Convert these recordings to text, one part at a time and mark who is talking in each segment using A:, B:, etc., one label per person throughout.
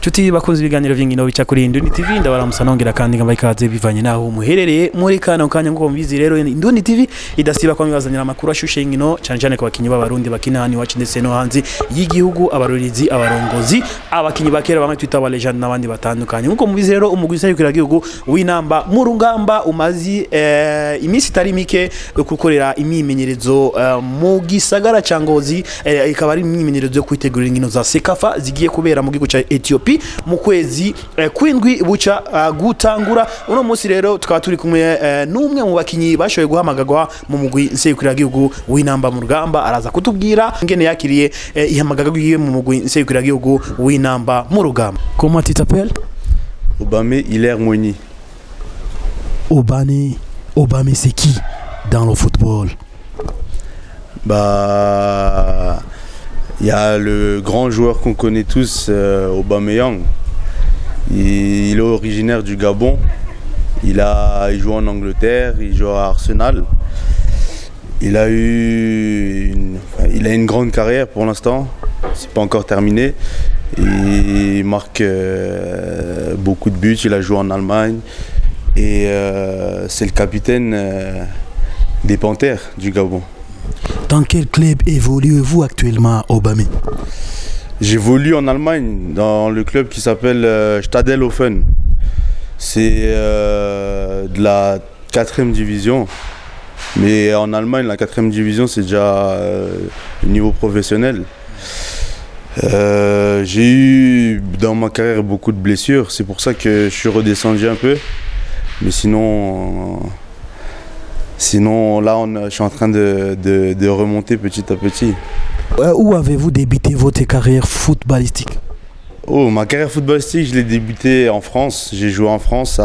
A: Chuti bakunze ibiganiro vy'inkino bica kuri Indundi TV ndabaramusa nongera kandi ngamba ikaze bivanye naho muherereye muri kana ukanya ngo mbizi rero Indundi TV idasiba kwa mibazanira amakuru ashushe inkino cyane cyane ku bakinyi b'abarundi bakina hani wacu ndetse no hanzi y'igihugu abarurizi abarongozi abakinyi bakera bamwe twita aba legend nabandi batandukanye nkuko mubizi rero umugwi sayukira gihugu w'inamba mu rugamba umazi imisi tari mike kukorera imimenyerezo mu gisagara ca Ngozi ikaba ari imimenyerezo yo kwitegurira inkino za Sekafa zigiye kubera mu gihugu ca Ethiopia mu kwezi kwindwi buca gutangura uno munsi rero tukaba turi kumwe n'umwe mu bakinyi bashoye guhamagagwa mu mugwi nseyukira gihugu w'inamba mu rugamba araza kutubwira ngene yakiriye ihamagagwa yiwe mu mugwi nseyukira gihugu w'inamba mu rugamba. Comment tu t'appelles?
B: Obame Hilaire Moigny.
A: Obame c'est qui dans le football?
B: Bah il y a le grand joueur qu'on connaît tous, Aubameyang. Il est originaire du Gabon. Il joue en Angleterre, il joue à Arsenal. Il a une grande carrière pour l'instant. C'est pas encore terminé. Il marque beaucoup de buts. Il a joué en Allemagne et c'est le capitaine des Panthères du Gabon.
A: Dans quel club évoluez-vous actuellement, Obame?
B: J'évolue en Allemagne, dans le club qui s'appelle Stadelhofen. C'est de la 4e division. Mais en Allemagne, la 4e division, c'est déjà le niveau professionnel. J'ai eu dans ma carrière beaucoup de blessures. C'est pour ça que je suis redescendu un peu. Mais sinon, là, je suis en train de remonter petit à petit.
A: Où avez-vous débuté votre carrière footballistique?
B: Oh, ma carrière footballistique, je l'ai débutée en France. J'ai joué en France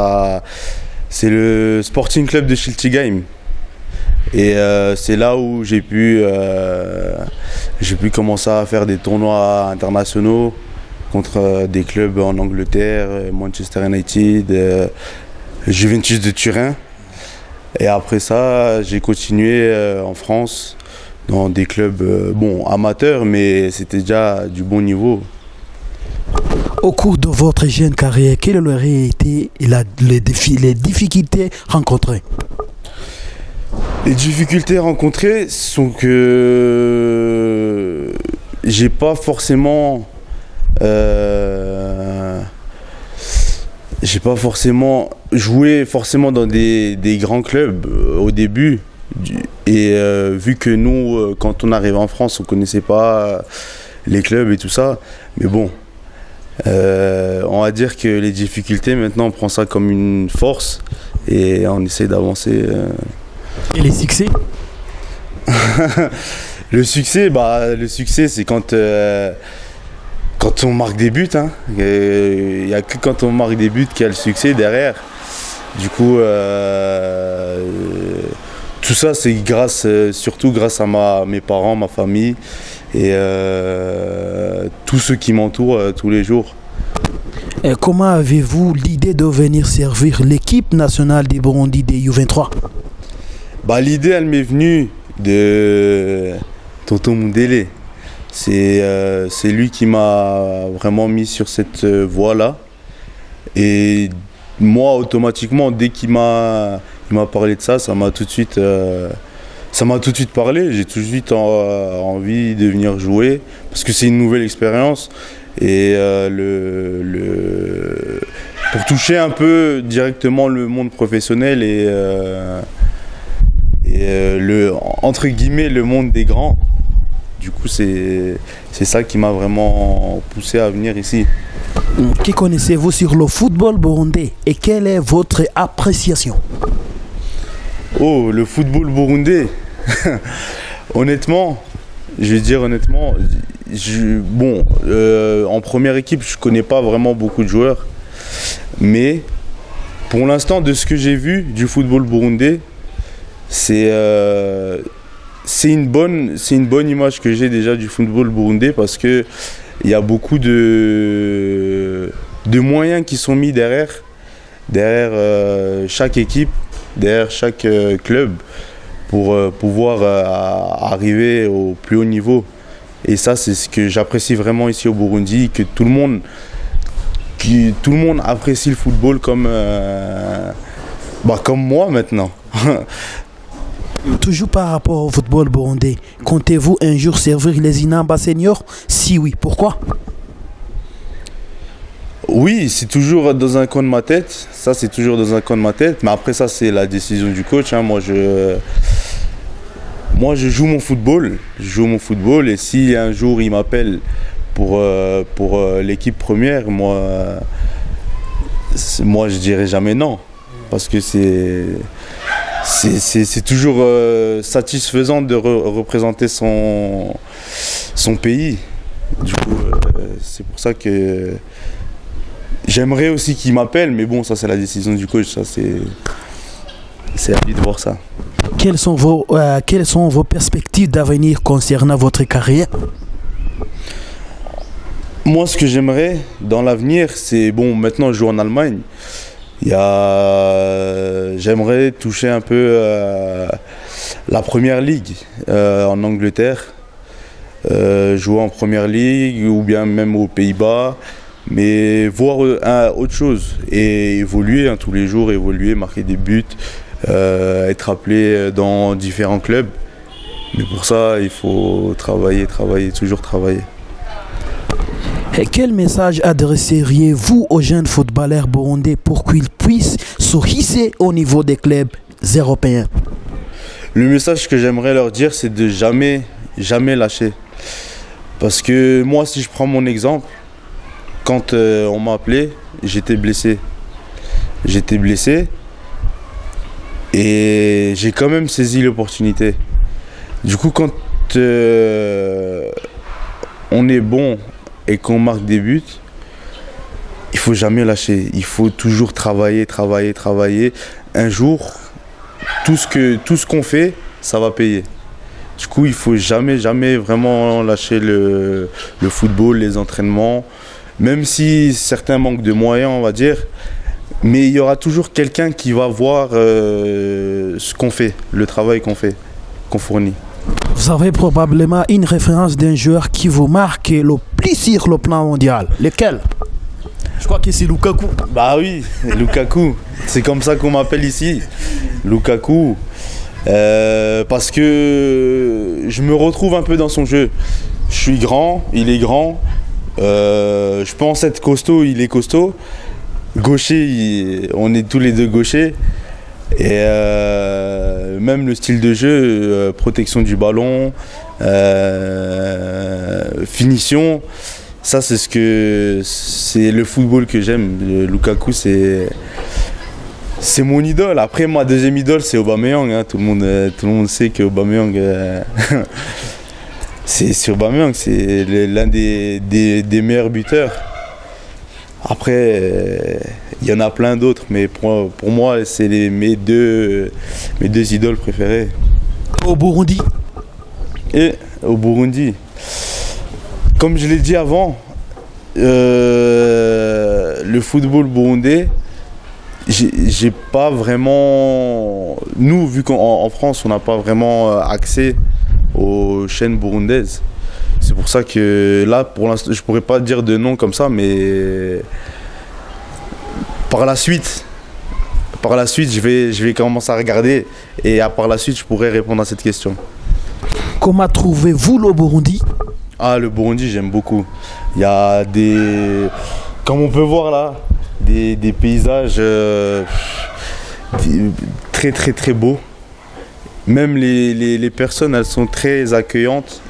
B: c'est le Sporting Club de Schiltigheim. Et c'est là où j'ai pu commencer à faire des tournois internationaux contre des clubs en Angleterre, Manchester United, Juventus de Turin. Et après ça, j'ai continué en France dans des clubs amateurs, mais c'était déjà du bon niveau.
A: Au cours de votre jeune carrière, quelles auraient été les difficultés rencontrées?
B: Les difficultés rencontrées sont que j'ai pas forcément joué dans des grands clubs au début. Et vu que nous, quand on arrivait en France, on connaissait pas les clubs et tout ça. Mais bon, on va dire que les difficultés, maintenant, on prend ça comme une force et on essaie d'avancer.
A: Et les succès?
B: Le succès, c'est quand on marque des buts. Il n'y a que quand on marque des buts qu'il y a le succès derrière. Du coup, tout ça, c'est surtout grâce à mes parents, ma famille et tous ceux qui m'entourent tous les jours.
A: Et comment avez-vous l'idée de venir servir l'équipe nationale du Burundi des U23?
B: L'idée, elle m'est venue de Tonton Mundele. C'est lui qui m'a vraiment mis sur cette voie-là. Et moi, automatiquement, dès qu'il m'a parlé de ça, ça m'a tout de suite parlé. J'ai tout de suite envie de venir jouer parce que c'est une nouvelle expérience. Et pour toucher un peu directement le monde professionnel et entre guillemets le monde des grands. Du coup, c'est ça qui m'a vraiment poussé à venir ici.
A: Que connaissez-vous sur le football burundais et quelle est votre appréciation?
B: Oh, le football burundais. Honnêtement, en première équipe, je connais pas vraiment beaucoup de joueurs. Mais pour l'instant, de ce que j'ai vu du football burundais, c'est une bonne image que j'ai déjà du football burundais parce que il y a beaucoup de moyens qui sont mis derrière chaque équipe derrière chaque club pour pouvoir arriver au plus haut niveau. Et ça, c'est ce que j'apprécie vraiment ici au Burundi, que tout le monde apprécie le football comme moi maintenant.
A: Toujours par rapport au football burundais, comptez-vous un jour servir les Inamba seniors? Si oui, pourquoi?
B: Oui, c'est toujours dans un coin de ma tête. Ça, c'est toujours dans un coin de ma tête. Mais après, ça, c'est la décision du coach. Hein. Moi, je joue mon football. Je joue mon football. Et si un jour, il m'appelle pour l'équipe première, moi, je dirais jamais non. Parce que c'est toujours satisfaisant de représenter son pays. Du coup, c'est pour ça que j'aimerais aussi qu'il m'appelle, mais bon, ça c'est la décision du coach, ça c'est à lui de voir ça.
A: Quelles sont vos perspectives d'avenir concernant votre carrière?
B: Moi, ce que j'aimerais dans l'avenir, c'est, bon, maintenant je joue en Allemagne. J'aimerais toucher un peu la première ligue en Angleterre, jouer en première ligue ou bien même aux Pays-Bas, mais voir autre chose et évoluer tous les jours, marquer des buts, être appelé dans différents clubs. Mais pour ça, il faut travailler, toujours travailler.
A: Et quel message adresseriez-vous aux jeunes footballeurs burundais pour qu'ils puissent se hisser au niveau des clubs européens?
B: Le message que j'aimerais leur dire, c'est de jamais lâcher. Parce que moi, si je prends mon exemple, quand on m'a appelé, j'étais blessé. Et j'ai quand même saisi l'opportunité. Du coup, quand on est bon et qu'on marque des buts, il faut jamais lâcher. Il faut toujours travailler. Un jour, tout ce qu'on fait, ça va payer. Du coup, il faut jamais vraiment lâcher le football, les entraînements. Même si certains manquent de moyens, on va dire, mais il y aura toujours quelqu'un qui va voir ce qu'on fait, le travail qu'on fournit.
A: Vous avez probablement une référence d'un joueur qui vous marque le plus sur le plan mondial. Lequel? Je crois que c'est Lukaku.
B: Bah oui, Lukaku. C'est comme ça qu'on m'appelle ici. Lukaku. Parce que je me retrouve un peu dans son jeu. Je suis grand, il est grand. Je pense être costaud, il est costaud. Gaucher, on est tous les deux gauchers. Et même le style de jeu, protection du ballon, finition, ça c'est le football que j'aime. Lukaku, c'est mon idole. Après, ma deuxième idole, c'est Aubameyang. Hein. Tout le monde sait que Aubameyang, c'est Aubameyang, c'est l'un des meilleurs buteurs. Après, il y en a plein d'autres, mais pour moi, c'est mes deux idoles préférées.
A: Au Burundi?
B: Et au Burundi, comme je l'ai dit avant, le football burundais, j'ai pas vraiment... Nous, vu qu'en France, on n'a pas vraiment accès aux chaînes burundaises. C'est pour ça que là, pour l'instant, je pourrais pas dire de nom comme ça, mais par la suite, je vais commencer à regarder et par la suite, je pourrais répondre à cette question.
A: Comment trouvez-vous le Burundi?
B: Ah, le Burundi, j'aime beaucoup. Il y a comme on peut voir là, des paysages très très très beaux. Même les personnes, elles sont très accueillantes.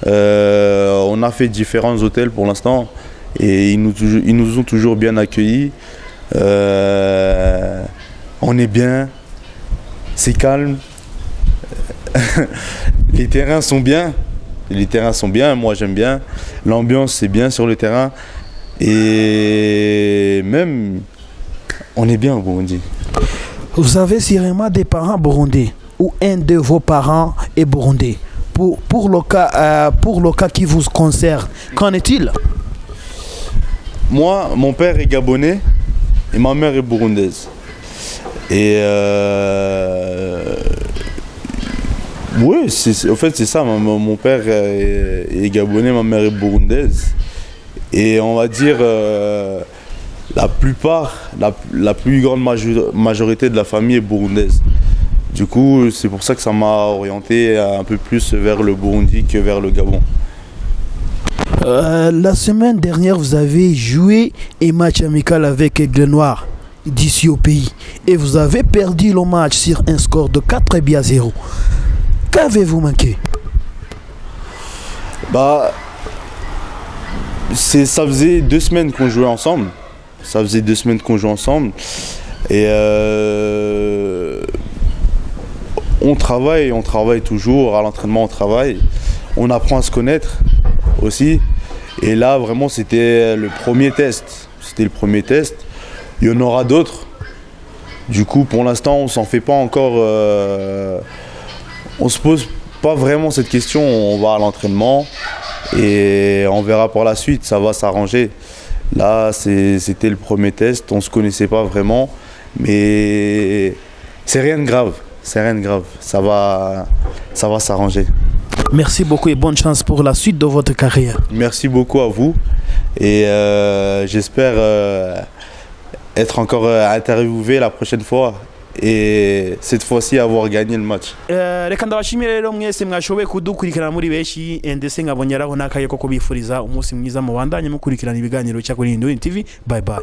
B: On a fait différents hôtels pour l'instant et ils nous ont toujours bien accueillis. On est bien, c'est calme. Les terrains sont bien, moi j'aime bien. L'ambiance c'est bien sur le terrain et même on est bien au Burundi.
A: Vous avez sûrement des parents burundais ou un de vos parents est burundais. Pour le cas qui vous concerne, qu'en est-il?
B: Moi, mon père est gabonais et ma mère est burundaise. Et Oui, en fait c'est ça, mon père est gabonais, ma mère est burundaise. Et on va dire la plus grande majorité de la famille est burundaise. Du coup, c'est pour ça que ça m'a orienté un peu plus vers le Burundi que vers le Gabon.
A: La semaine dernière, vous avez joué un match amical avec Aigle Noir d'ici au pays et vous avez perdu le match sur un score de 4-0. Qu'avez-vous manqué?
B: Ça faisait 2 semaines qu'on jouait ensemble. Et on travaille toujours. À l'entraînement, on travaille. On apprend à se connaître aussi. Et là, vraiment, c'était le premier test. Il y en aura d'autres. Du coup, pour l'instant, on s'en fait pas encore. On se pose pas vraiment cette question. On va à l'entraînement et on verra pour la suite. Ça va s'arranger. Là, c'était le premier test. On se connaissait pas vraiment, mais c'est rien de grave. Ça va s'arranger.
A: Merci beaucoup et bonne chance pour la suite de votre carrière.
B: Merci beaucoup à vous et j'espère être encore interviewé la prochaine fois et cette fois-ci avoir gagné le match.
A: Reka ndabashimire rero mwese mwashoboye kudukurikirana muri benshi ndetse nkabonyeraho n'akaye ko kubifuriza umunsi mwiza mubandanye mukurikirana ibiganiro cya kuri Indoni TV. Bye bye.